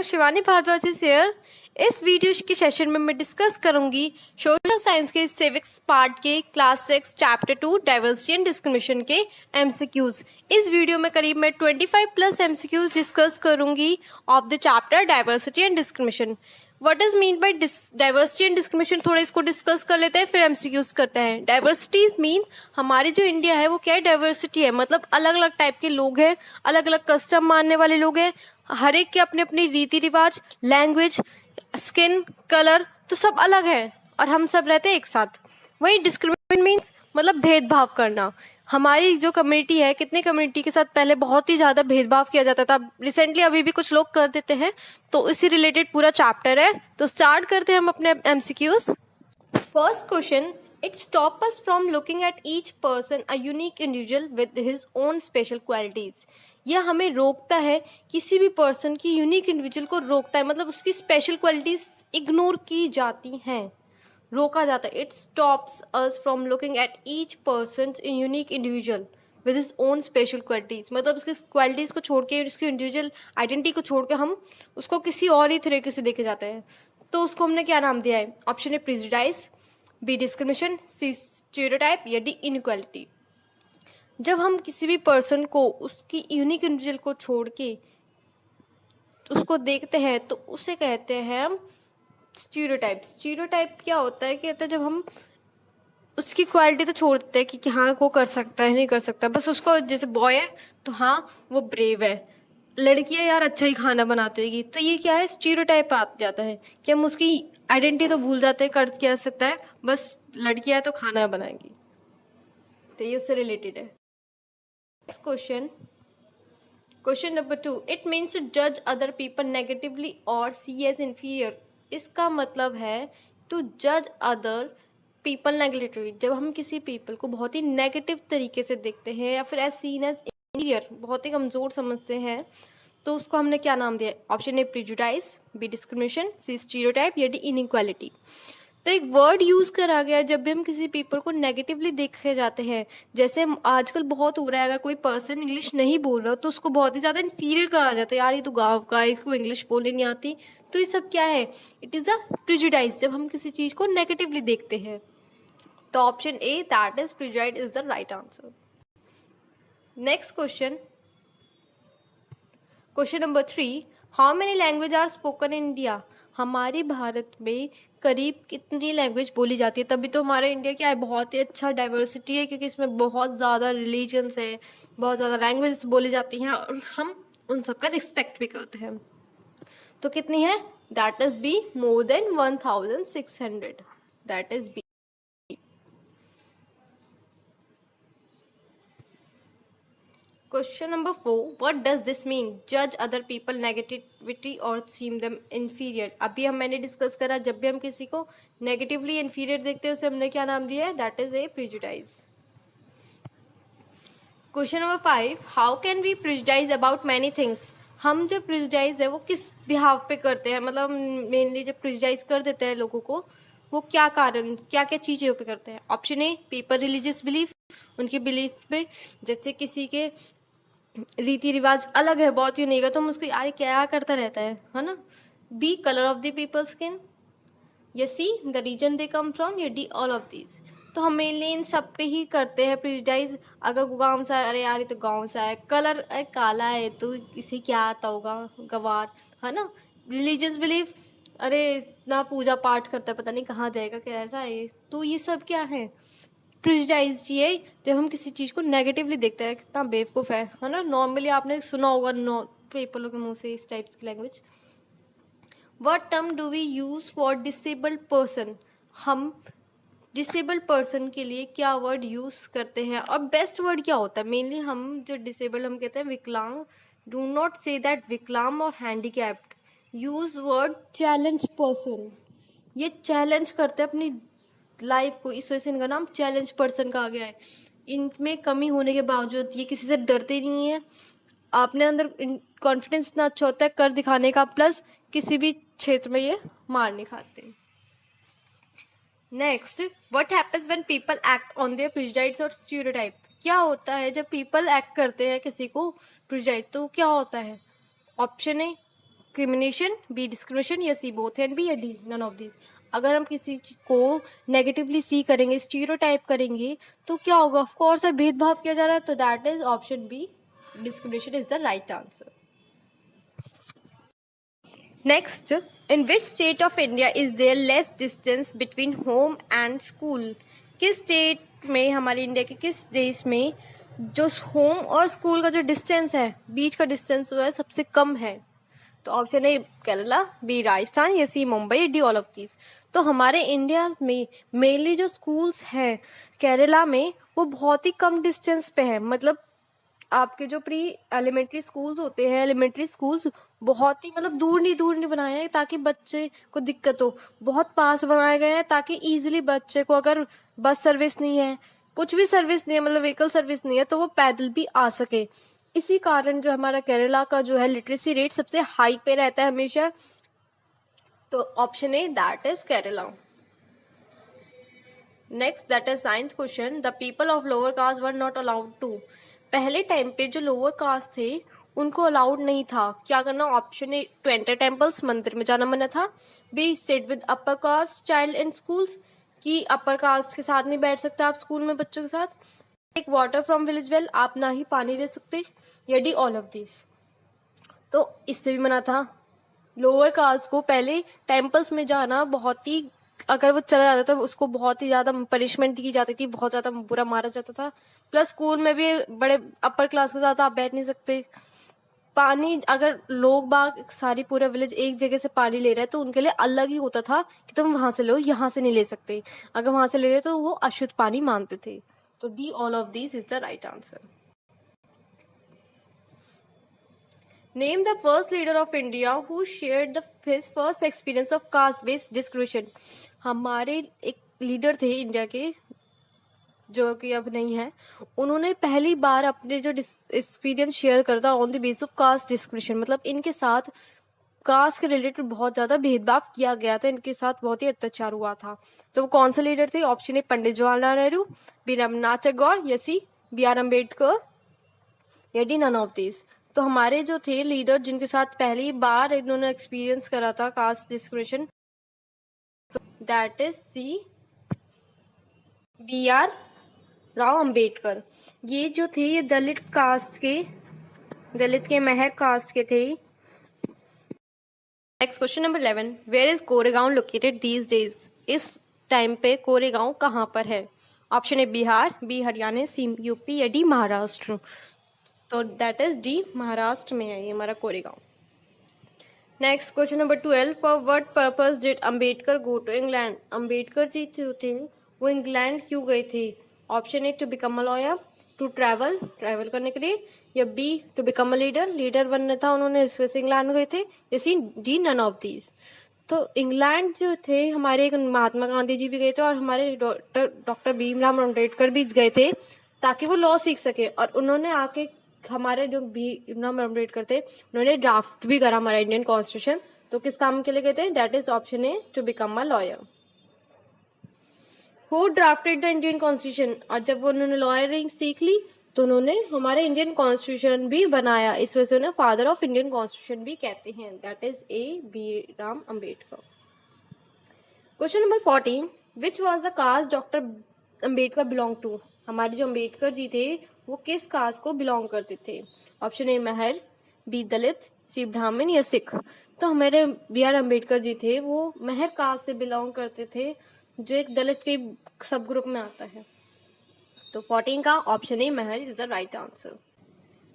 Friends, Shivani Bhardwaj is here. इस video के session में मैं डिस्कस करूंगी सोशल साइंस के सिविक्स पार्ट के class 6 chapter 2 diversity and discrimination के एमसीक्यूज। इस वीडियो में करीब मैं 25 प्लस एमसीक्यूज डिस्कस करूंगी of the chapter diversity and discrimination. What is mean by diversity and discrimination, थोड़ा इसको डिस्कस कर लेते हैं, फिर एमसीक्यूज करते हैं। डाइवर्सिटी मीन हमारी जो इंडिया है वो क्या है, डाइवर्सिटी है, मतलब अलग अलग टाइप के लोग हैं, अलग अलग कस्टम मानने वाले लोग हैं, हर एक के अपने अपने रीति रिवाज, लैंग्वेज, स्किन कलर, तो सब अलग है और हम सब रहते हैं एक साथ। वही डिस्क्रिमिनेशन मीन्स मतलब भेदभाव करना। हमारी जो कम्युनिटी है, कितने कम्युनिटी के साथ पहले बहुत ही ज्यादा भेदभाव किया जाता था, रिसेंटली अभी भी कुछ लोग कर देते हैं, तो इसी रिलेटेड पूरा चैप्टर है। तो स्टार्ट करते हैं हम अपने MCQs. First question, it stops us from looking at each person a unique individual with his own special qualities। यह हमें रोकता है, किसी भी पर्सन की यूनिक इंडिविजुअल को रोकता है, मतलब उसकी स्पेशल क्वालिटीज इग्नोर की जाती हैं, रोका जाता है। It stops us from looking at each person unique individual with his own special qualities, मतलब उसकी क्वालिटीज को छोड़ के, उसकी इंडिविजुअल आइडेंटिटी को छोड़ के हम उसको किसी और ही तरीके से देखे जाते हैं। तो उसको हमने क्या नाम दिया है? Option A prejudice, B discrimination, C stereotype या डी इनइक्वालिटी। जब हम किसी भी पर्सन को उसकी यूनिक इंडिविजुअल को छोड़ के उसको देखते हैं तो उसे कहते हैं हम स्टीरियोटाइप। स्टीरियोटाइप क्या होता है? कहते हैं जब हम उसकी क्वालिटी तो छोड़ देते हैं कि हाँ वो कर सकता है, नहीं कर सकता, बस उसको, जैसे बॉय है तो हाँ वो ब्रेव है, लड़की है यार अच्छा ही खाना बनाती होगी, तो ये क्या है, स्टीरियोटाइप आ जाता है कि हम उसकी आइडेंटिटी तो भूल जाते हैं, कर क्या सकता है, बस लड़की है तो खाना बनाएगी, तो ये उससे रिलेटेड है। Next question, question number 2, it means to जज other people negatively or see as inferior. इसका मतलब है टू जज अदर पीपल नेगेटिवली, जब हम किसी पीपल को बहुत ही नेगेटिव तरीके से देखते हैं या फिर एज सीन एज इंफीरियर, बहुत ही कमजोर समझते हैं, तो उसको हमने क्या नाम दिया? Option A prejudice, B discrimination, C stereotype या डी इनइक्वालिटी। तो एक वर्ड यूज करा गया जब भी हम किसी पीपल को नेगेटिवली देखे जाते हैं, जैसे आजकल बहुत हो रहा है, अगर कोई पर्सन इंग्लिश नहीं बोल रहा तो उसको बहुत ही ज्यादा इंफीरियर कहा जाता है, यार ये तो गाँव का है, इसको इंग्लिश बोलने नहीं आती। तो ये सब क्या है? इट इज अ प्रेजुडाइज, जब हम किसी चीज को नेगेटिवली देखते हैं। तो option A that is prejudice is the right answer. Next question, question number 3, how many language are spoken in India. हमारे भारत में करीब कितनी लैंग्वेज बोली जाती है? तभी तो हमारा इंडिया क्या है, बहुत ही अच्छा डाइवर्सिटी है, क्योंकि इसमें बहुत ज़्यादा रिलीजन्स है, बहुत ज़्यादा लैंग्वेज बोली जाती हैं और हम उन सबका रिस्पेक्ट भी करते हैं। तो कितनी है? That is B, more than 1600, that is B. Question number 4, what does this mean? जज other people negativity or seem them inferior. अभी मैंने डिस्कस करा, जब भी हम किसी को नेगेटिवली इंफीरियर देखते हैं उसे हमने क्या नाम दिया है? That is a prejudice. Question number 5, how can we prejudice about many things. हम जो प्रेजुडाइज है वो किस बिहाव पे करते हैं, मतलब मेनली जब प्रेजुडाइज कर देते हैं लोगों को, वो क्या कारण, क्या क्या चीज़ों पे करते हैं? Option A people religious belief, उनके बिलीफ पे, जैसे किसी के रीति रिवाज अलग है, बहुत यूनिक है, तो हम उसको यार क्या करता रहता है ना। B colour of the people skin, या C the region they come from, या डी ऑल ऑफ दीज। तो हम मेनली इन सब पे ही करते हैं प्रेजुडाइज। अगर गाँव से, अरे यार ये तो गाँव से है, कलर काला है तो इसे क्या आता होगा, गवार, है ना। रिलीजियस बिलीफ, अरे ना पूजा पाठ करता है, पता नहीं कहाँ जाएगा, क्या ऐसा है। तो ये सब क्या है? प्रेजुडाइज ये जब हम किसी चीज को नेगेटिवली देखते हैं, कितना बेवकूफ है ना। नॉर्मली आपने सुना होगा पीपलों के मुंह से इस टाइप की language. What term do we use for disabled person. हम डिसेबल्ड पर्सन के लिए क्या वर्ड यूज करते हैं, और बेस्ट वर्ड क्या होता है? मेनली हम जो डिसेबल्ड हम कहते हैं विकलांग, डू नॉट से दैट विकलांग और handicapped, use word challenge person. ये चैलेंज करते हैं अपनी लाइफ को, इस वजह से इनका नाम चैलेंज पर्सन कहा गया है। इनमें कमी होने के बावजूद ये किसी से डरते नहीं है, अपने अंदर कॉन्फिडेंस इतना अच्छा होता है कर दिखाने का, प्लस किसी भी क्षेत्र में ये मार नहीं खाते। Next, what happens when people act on their prejudice और स्टीरियोटाइप। क्या होता है जब पीपल एक्ट करते हैं किसी को प्रेजुडाइज, तो क्या होता है? Option A discrimination, B discrimination, या सी बोथ एंड बी, या डी नन ऑफ दिस। अगर हम किसी को नेगेटिवली सी करेंगे, स्टीरियोटाइप करेंगे, तो क्या होगा? ऑफ कोर्स भेदभाव किया जा रहा है, तो that is option B, discrimination is the right answer. Next, in which state of India is there less distance between home and school? किस स्टेट में, हमारे इंडिया के किस देश में जो होम और स्कूल का जो डिस्टेंस है, बीच का डिस्टेंस जो है सबसे कम है? तो option A Kerala, B Rajasthan, या C Mumbai, D all of these. तो हमारे इंडिया में मेनली जो स्कूल्स हैं केरला में, वो बहुत ही कम डिस्टेंस पे है। मतलब आपके जो प्री एलिमेंट्री स्कूल्स होते हैं, एलिमेंट्री स्कूल्स बहुत ही मतलब दूर नहीं बनाए हैं ताकि बच्चे को दिक्कत हो, बहुत पास बनाए गए हैं ताकि इजीली बच्चे को, अगर बस सर्विस नहीं है, कुछ भी सर्विस नहीं है, मतलब व्हीकल सर्विस नहीं है, तो वो पैदल भी आ सके। इसी कारण जो हमारा केरला का जो है लिटरेसी रेट सबसे हाई पे रहता है हमेशा। तो option A that is Kerala. Next, that is 9th question, the people of lower caste were not allowed to. पहले टाइम पे जो लोअर कास्ट थे उनको अलाउड नहीं था क्या करना? Option A to enter temples, मंदिर में जाना मना था। B sit with upper caste child in schools, कि अपर कास्ट के साथ नहीं बैठ सकते आप स्कूल में बच्चों के साथ। Take water from village well, आप ना ही पानी ले सकते, या डी ऑल ऑफ दिस। तो इससे भी मना था। लोअर कास्ट को पहले टेम्पल्स में जाना बहुत ही, अगर वो चला जाता था उसको बहुत ही ज्यादा पनिशमेंट दी जाती थी, बहुत ज्यादा बुरा मारा जाता था। प्लस स्कूल में भी बड़े अपर क्लास के साथ आप बैठ नहीं सकते। पानी, अगर लोग बाग सारी पूरा विलेज एक जगह से पानी ले रहे हैं तो उनके लिए अलग ही होता था कि तुम वहां से लो, यहाँ से नहीं ले सकते। अगर वहां से ले रहे तो वो अशुद्ध पानी मानते थे। तो D all of this is the right answer. Name the first leader of India who shared his first experience of caste-based discrimination. हमारे एक लीडर थे इंडिया के, जो कि अब नहीं है, उन्होंने पहली बार अपने जो एक्सपीरियंस शेयर करता on the base of caste discrimination, मतलब इनके साथ कास्ट के रिलेटेड बहुत ज्यादा भेदभाव किया गया था, इनके साथ बहुत ही अत्याचार हुआ था। तो वो कौन से लीडर थे? Option A Pandit Jawaharlal Nehru, B Rabindranath Tagore, या सी बी आर अम्बेडकर, या डी नन ऑफ दिस। तो हमारे जो थे लीडर जिनके साथ पहली बार इन्होंने एक्सपीरियंस करा था caste discrimination, that is C B R Rao Ambedkar. ये जो थे ये दलित के महर कास्ट के थे। Next question number 11, where is Koregaon located these days? इस टाइम पे कोरेगांव कहाँ पर है? Option A Bihar, B Haryana, C UP, या डी महाराष्ट्र। तो दैट इज डी, महाराष्ट्र में है ये हमारा Koregaon. Next question number 12, for what purpose did Ambedkar go to England? Ambedkar ji जो थे वो इंग्लैंड क्यों गए थे? Option A to become a lawyer, to travel करने के लिए, या B to become a leader बनना था उन्होंने, इस वजह से इंग्लैंड गए थे, जैसे डी नन ऑफ दीज। तो इंग्लैंड जो थे हमारे महात्मा गांधी जी भी गए थे और हमारे डॉक्टर भीमराव अम्बेडकर भी गए थे ताकि वो लॉ सीख सके। और उन्होंने आके हमारे जो भीमराव अम्बेडकर थे उन्होंने ड्राफ्ट भी करा हमारा इंडियन कॉन्स्टिट्यूशन। तो किस काम के लिए गए थे? That is option A to become a lawyer. Who drafted the Indian constitution? और जब उन्होंने लॉयरिंग सीख ली तो उन्होंने हमारे इंडियन कॉन्स्टिट्यूशन भी बनाया, इस वजह से उन्हें फादर ऑफ इंडियन कॉन्स्टिट्यूशन भी कहते हैं। That is A B Ram Ambedkar. Question number 14, which was the caste doctor Ambedkar belong to? हमारे जो अम्बेडकर जी थे वो किस कास्ट को बिलोंग करते थे? ऑप्शन ए महर, बी दलित, सी ब्राह्मण, या सिख। तो हमारे बी आर अम्बेडकर जी थे वो महर कास्ट से बिलोंग करते थे, जो एक दलित के सब ग्रुप में आता है। तो 14 का option A Mahar is the right answer.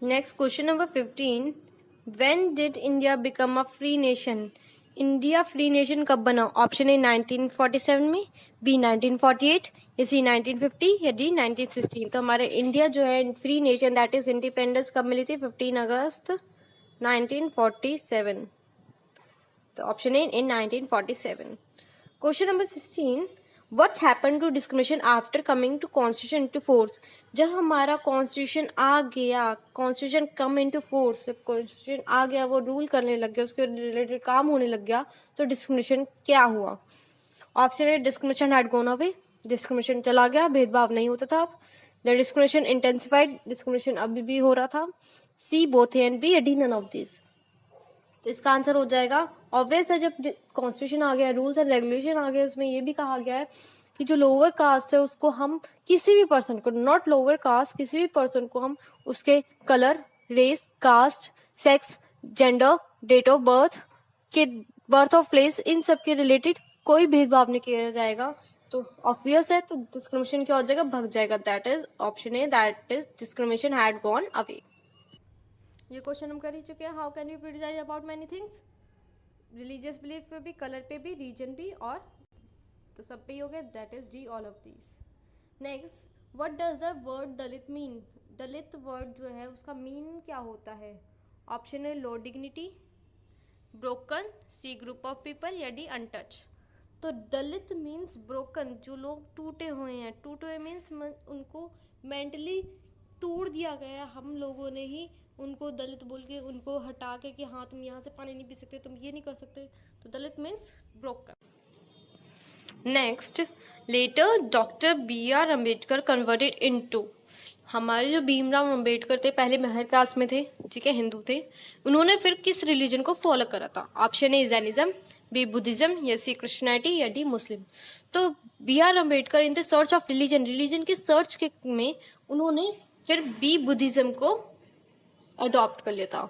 Next question number 15, when did India become a free nation? India free nation कब बना? ऑप्शन ए 1947 में, बी 1948, या सी 1950, या डी 1916। तो हमारे इंडिया जो है free nation that is independence कब मिली थी? 15 अगस्त 1947। तो option A in 1947। Question number 16, What happened to discrimination after coming to constitution into force? जब हमारा कॉन्स्टिट्यूशन आ गया, कॉन्स्टिट्यूशन कम इनटू फोर्स, जब कॉन्स्टिट्यूशन आ गया, वो रूल करने लग गया, उसके रिलेटेड काम होने लग गया, तो डिस्क्रिमिनेशन क्या हुआ? Option A discrimination had gone away, discrimination चला गया, भेदभाव नहीं होता था। द डिस्क्रिमिनेशन इंटेंसिफाइड, डिस्क्रिमिनेशन अभी भी हो रहा था। C both A and B, या डी नन ऑफ दिस। तो इसका आंसर हो जाएगा ऑब्वियस है, जब कॉन्स्टिट्यूशन आ गया, रूल्स एंड रेगुलेशन आ गए, उसमें ये भी कहा गया है कि जो लोअर कास्ट है उसको हम किसी भी पर्सन को, नॉट लोअर कास्ट, किसी भी पर्सन को हम उसके colour, race, caste, sex, gender, date of birth के, बर्थ ऑफ प्लेस, इन सब के रिलेटेड कोई भेदभाव नहीं किया जाएगा। तो ऑब्वियस है, तो डिस्क्रिमिनेशन क्या हो जाएगा, भग जाएगा। That is option A, that is discrimination had gone away. ये क्वेश्चन हम कर ही चुके हैं। How can we prejudice about many things, religious belief पे भी, कलर पे भी, रीजन भी, और तो सब पे ही हो गया। That is D, all of these. Next, what does the word Dalit mean. Dalit word जो है उसका मीन क्या होता है। ऑप्शन है low dignity, broken, C group of people, या डी अनटच। तो दलित मीन्स ब्रोकन, जो लोग टूटे हुए हैं। टूटे हुए मीन्स उनको मेंटली तोड़ दिया गया, हम लोगों ने ही उनको दलित बोल के उनको हटा के कि हाँ तुम यहाँ से पानी नहीं पी सकते, तुम ये नहीं कर सकते। तो Dalit means broken. Next, later doctor B R Ambedkar converted into. हमारे जो भीमराव अम्बेडकर थे पहले महर कास्ट में थे, ठीक है, हिंदू थे। उन्होंने फिर किस रिलीजन को फॉलो करा था। Option A Jainism, B Buddhism, या सी क्रिश्चियनिटी, या डी मुस्लिम। तो B R Ambedkar in the search of religion, religion के सर्च के में उन्होंने फिर बी बुद्धिज्म को अडॉप्ट कर लिया था,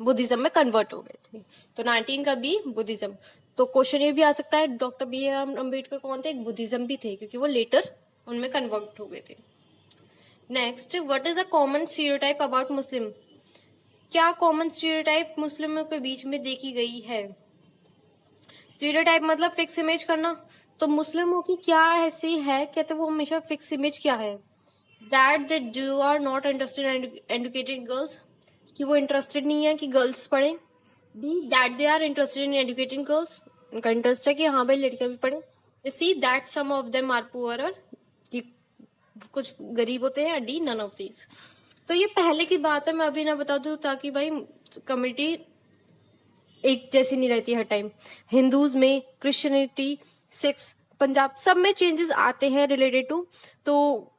बुद्धिज्म में कन्वर्ट हो गए थे। तो 19 का बी बुद्धिज्म। तो क्वेश्चन ये भी आ सकता है डॉक्टर बी आर अम्बेडकर कौन थे, एक बुद्धिज्म भी थे, क्योंकि वो लेटर उनमें कन्वर्ट हो गए थे। Next, what is a common stereotype about Muslim. क्या कॉमन स्टीरियोटाइप मुस्लिमों के बीच में देखी गई है। स्टीरियोटाइप मतलब फिक्स इमेज करना। तो मुस्लिमों की क्या ऐसी है, कहते वो हमेशा फिक्स इमेज क्या है, that they do are not interested in educated girls, कि वो इंटरेस्टेड नहीं है कि गर्ल्स पढ़े। B, that they are interested in educating girls, उनका इंटरेस्ट है कि हाँ भाई लड़कियां भी पढ़े। C, that some of them are poorer, कि कुछ गरीब होते हैं। D, none of these. तो ये पहले की बात है, मैं अभी ना बता दूं ताकि भाई कम्युनिटी एक जैसी नहीं रहती हर टाइम। हिंदूज में, क्रिश्चियनिटी, सिक्स, पंजाब, सब में चेंजेस आते हैं रिलेटेड टू। तो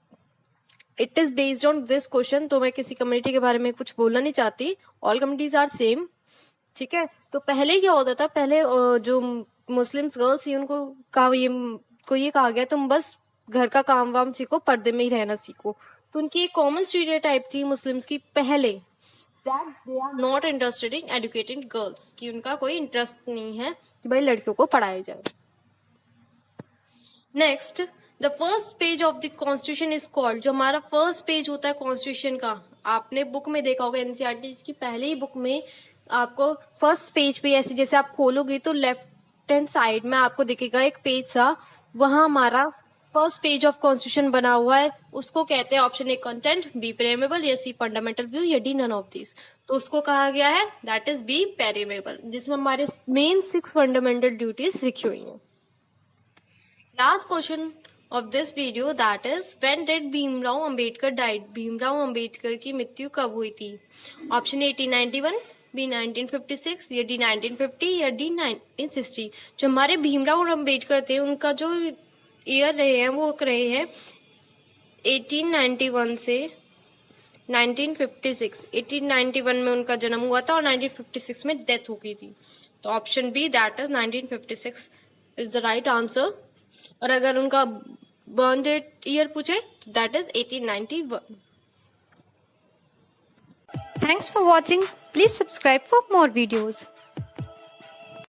it is based on this question. तो मैं किसी कम्युनिटी के बारे में कुछ बोलना नहीं चाहती, ऑल कम्युनिटीज आर सेम, ठीक है। तो पहले क्या होता था, पहले जो मुस्लिम्स गर्ल्स थी उनको ये कहा गया तुम बस घर का काम वाम सीखो, पर्दे में ही रहना सीखो। तो उनकी एक कॉमन स्टीरियोटाइप थी मुस्लिम्स की पहले, that they are not interested in educated girls, कि उनका कोई इंटरेस्ट नहीं है कि भाई लड़कियों को पढ़ाया जाए। Next, the first page of the constitution is called. जो हमारा फर्स्ट पेज होता है कॉन्स्टिट्यूशन का, आपने बुक में देखा होगा, एनसीईआरटी की पहले ही बुक में आपको फर्स्ट पेज पे ऐसे जैसे आप खोलोगे तो लेफ्ट हैंड साइड में आपको दिखेगा एक पेज सा, वहां हमारा फर्स्ट पेज ऑफ कॉन्स्टिट्यूशन बना हुआ है। उसको कहते हैं ऑप्शन ए कंटेंट, बी प्रेमेबल, या सी फंडामेंटल व्यू, या डी नन ऑफ दिस। तो उसको कहा गया है दैट इज बी पेरेमेबल, जिसमें हमारे मेन 6 फंडामेंटल ड्यूटीज लिखी हुई हैं। Last question of this video, that is when did Bhimrao Ambedkar died. Bhimrao Ambedkar की मृत्यु कब हुई थी। ऑप्शन ए 1891, बी 1956, या डी 1950, या डी 1960। जो हमारे भीमराव अंबेडकर थे उनका जो ईयर रहे हैं वो रहे हैं 1891 से 1956। 1891 में उनका जन्म हुआ था और 1956 में डेथ हो गई थी। तो option B that is 1956 is the right answer. और अगर उनका बर्थ डेट ईयर पूछे तो that is 1891। Thanks for watching. Please subscribe for more videos.